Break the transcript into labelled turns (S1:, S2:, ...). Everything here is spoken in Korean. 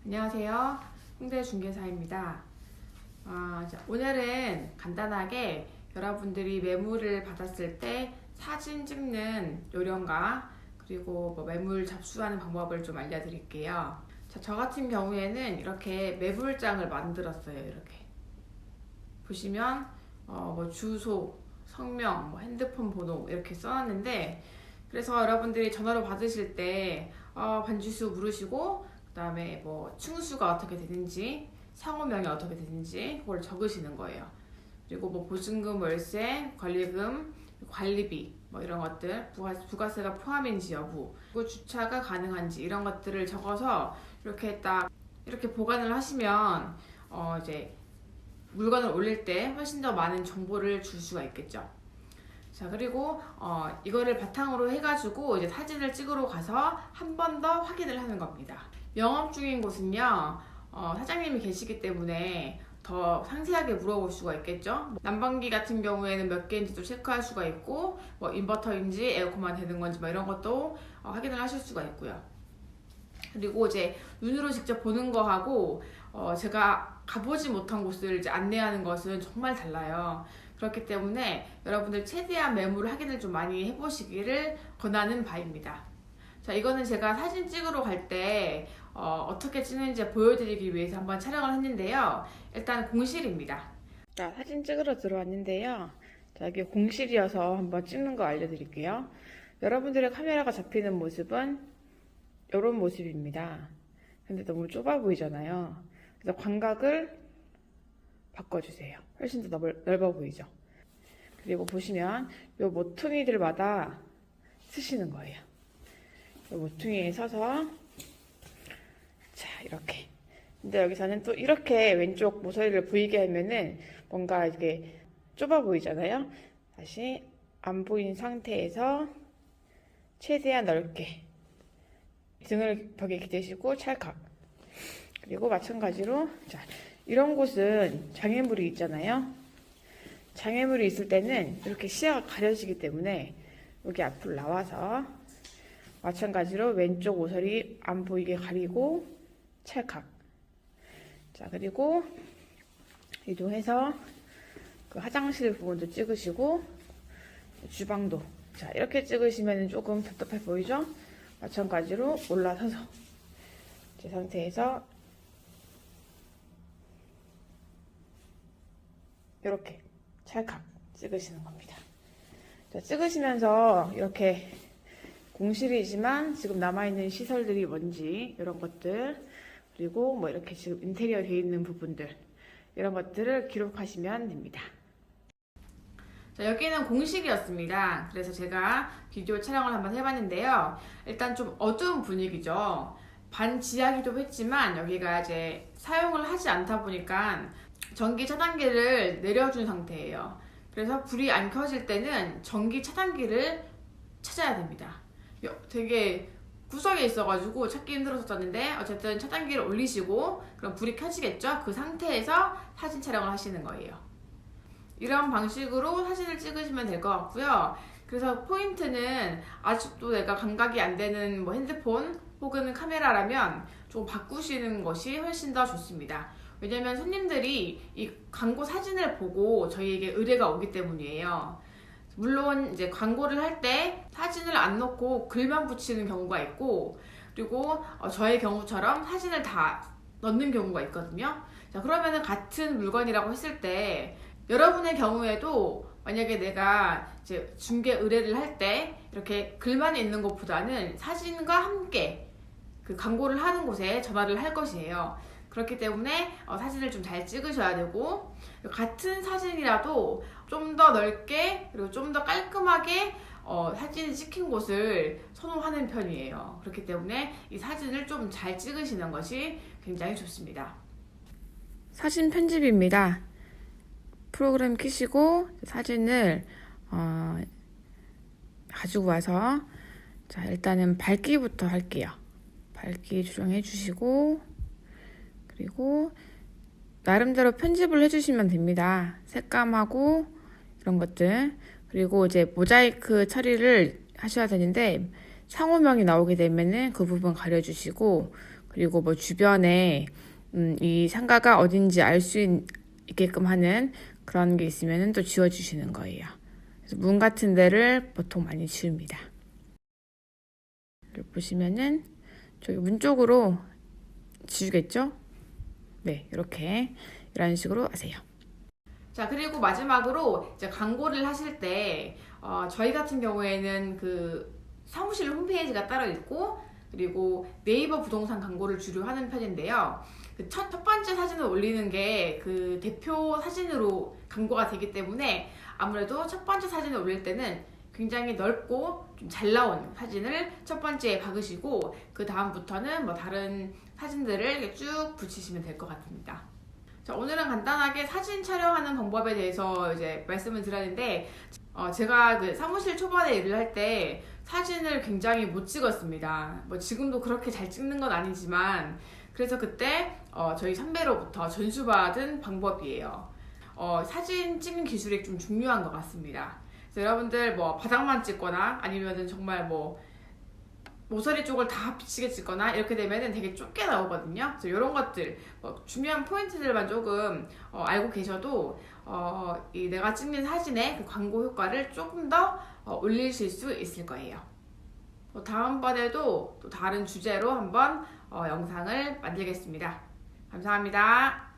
S1: 안녕하세요. 홍대중개사입니다. 오늘은 간단하게 여러분들이 매물을 받았을 때 사진 찍는 요령과 그리고 매물 접수하는 방법을 좀 알려드릴게요. 저 같은 경우에는 이렇게 매물장을 만들었어요. 이렇게 보시면 주소, 성명, 핸드폰 번호 이렇게 써놨는데, 그래서 여러분들이 전화로 받으실 때 반주소 물으시고, 그 다음에 층수가 어떻게 되는지, 상호명이 어떻게 되는지 그걸 적으시는 거예요. 그리고 보증금, 월세, 관리금, 관리비 이런 것들, 부가세가 포함인지 여부, 그리고 주차가 가능한지 이런 것들을 적어서 이렇게 딱 이렇게 보관을 하시면 이제 물건을 올릴 때 훨씬 더 많은 정보를 줄 수가 있겠죠. 자, 그리고 이거를 바탕으로 해가지고 이제 사진을 찍으러 가서 한 번 더 확인을 하는 겁니다. 영업 중인 곳은요, 사장님이 계시기 때문에 더 상세하게 물어볼 수가 있겠죠. 난방기 같은 경우에는 몇 개인지도 체크할 수가 있고, 인버터인지 에어컨만 되는 건지 이런 것도 확인을 하실 수가 있고요. 그리고 이제 눈으로 직접 보는 거하고 제가 가보지 못한 곳을 이제 안내하는 것은 정말 달라요. 그렇기 때문에 여러분들 최대한 매물 확인을 좀 많이 해보시기를 권하는 바입니다. 자, 이거는 제가 사진 찍으러 갈 때 어떻게 찍는지 보여드리기 위해서 한번 촬영을 했는데요. 일단 공실입니다. 자, 사진 찍으러 들어왔는데요. 자, 여기 공실이어서 한번 찍는 거 알려드릴게요. 여러분들의 카메라가 잡히는 모습은 이런 모습입니다. 근데 너무 좁아 보이잖아요. 그래서 광각을 바꿔주세요. 훨씬 더 넓어 보이죠. 그리고 보시면 이 모퉁이들마다 쓰시는 거예요. 이 모퉁이에 서서 자, 이렇게. 근데 여기서는 또 이렇게 왼쪽 모서리를 보이게 하면은 뭔가 이게 좁아 보이잖아요. 다시 안 보이는 상태에서 최대한 넓게 등을 벽에 기대시고 찰칵. 그리고 마찬가지로 자, 이런 곳은 장애물이 있잖아요. 장애물이 있을 때는 이렇게 시야가 가려지기 때문에 여기 앞으로 나와서 마찬가지로 왼쪽 모서리 안 보이게 가리고 찰칵. 자, 그리고 이동해서 그 화장실 부분도 찍으시고 주방도 자, 이렇게 찍으시면 조금 답답해 보이죠? 마찬가지로 올라서서 이 상태에서 이렇게 찰칵 찍으시는 겁니다. 자, 찍으시면서 이렇게 공실이지만 지금 남아있는 시설들이 뭔지 이런 것들, 그리고 이렇게 지금 인테리어 되어 있는 부분들 이런 것들을 기록하시면 됩니다. 자, 여기는 공실이었습니다. 그래서 제가 비디오 촬영을 한번 해봤는데요. 일단 좀 어두운 분위기죠. 반지하기도 했지만 여기가 이제 사용을 하지 않다 보니까 전기 차단기를 내려준 상태예요. 그래서 불이 안 켜질 때는 전기 차단기를 찾아야 됩니다. 되게 구석에 있어가지고 찾기 힘들었었는데 어쨌든 차단기를 올리시고 그럼 불이 켜지겠죠? 그 상태에서 사진 촬영을 하시는 거예요. 이런 방식으로 사진을 찍으시면 될 것 같고요. 그래서 포인트는 아직도 내가 감각이 안 되는 핸드폰 혹은 카메라라면 좀 바꾸시는 것이 훨씬 더 좋습니다. 왜냐면 손님들이 이 광고 사진을 보고 저희에게 의뢰가 오기 때문이에요. 물론 이제 광고를 할 때 사진을 안 넣고 글만 붙이는 경우가 있고, 그리고 저의 경우처럼 사진을 다 넣는 경우가 있거든요. 자, 그러면은 같은 물건이라고 했을 때 여러분의 경우에도 만약에 내가 이제 중개 의뢰를 할 때 이렇게 글만 있는 것보다는 사진과 함께 그 광고를 하는 곳에 전화를 할 것이에요. 그렇기 때문에 사진을 좀 잘 찍으셔야 되고, 같은 사진이라도 좀 더 넓게 그리고 좀 더 깔끔하게 사진이 찍힌 곳을 선호하는 편이에요. 그렇기 때문에 이 사진을 좀 잘 찍으시는 것이 굉장히 좋습니다. 사진 편집입니다. 프로그램 켜시고 사진을 가지고 와서 자, 일단은 밝기부터 할게요. 밝기 조정해 주시고, 그리고 나름대로 편집을 해주시면 됩니다. 색감하고 이런 것들. 그리고 이제 모자이크 처리를 하셔야 되는데 상호명이 나오게 되면은 그 부분 가려주시고, 그리고 뭐 주변에 이 상가가 어딘지 알 수 있게끔 하는 그런 게 있으면 또 지워주시는 거예요. 그래서 문 같은 데를 보통 많이 지웁니다. 여기 보시면은 저기 문 쪽으로 지우겠죠? 네, 이런 식으로 하세요. 자, 그리고 마지막으로 이제 광고를 하실 때 저희 같은 경우에는 그 사무실 홈페이지가 따로 있고, 그리고 네이버 부동산 광고를 주로 하는 편인데요. 그 첫 번째 사진을 올리는 게 그 대표 사진으로 광고가 되기 때문에 아무래도 첫 번째 사진을 올릴 때는 굉장히 넓고 좀 잘 나온 사진을 첫 번째에 박으시고, 그 다음부터는 뭐 다른 사진들을 이렇게 쭉 붙이시면 될 것 같습니다. 자, 오늘은 간단하게 사진 촬영하는 방법에 대해서 이제 말씀을 드렸는데, 제가 그 사무실 초반에 일을 할 때 사진을 굉장히 못 찍었습니다. 뭐 지금도 그렇게 잘 찍는 건 아니지만, 그래서 그때 저희 선배로부터 전수받은 방법이에요. 사진 찍는 기술이 좀 중요한 것 같습니다. 그래서 여러분들 뭐 바닥만 찍거나 아니면은 정말 뭐 모서리 쪽을 다 비치게 찍거나 이렇게 되면은 되게 좁게 나오거든요. 그래서 이런 것들 중요한 포인트들만 조금 알고 계셔도 이 내가 찍는 사진의 그 광고 효과를 조금 더 올리실 수 있을 거예요. 다음번에도 또 다른 주제로 한번 영상을 만들겠습니다. 감사합니다.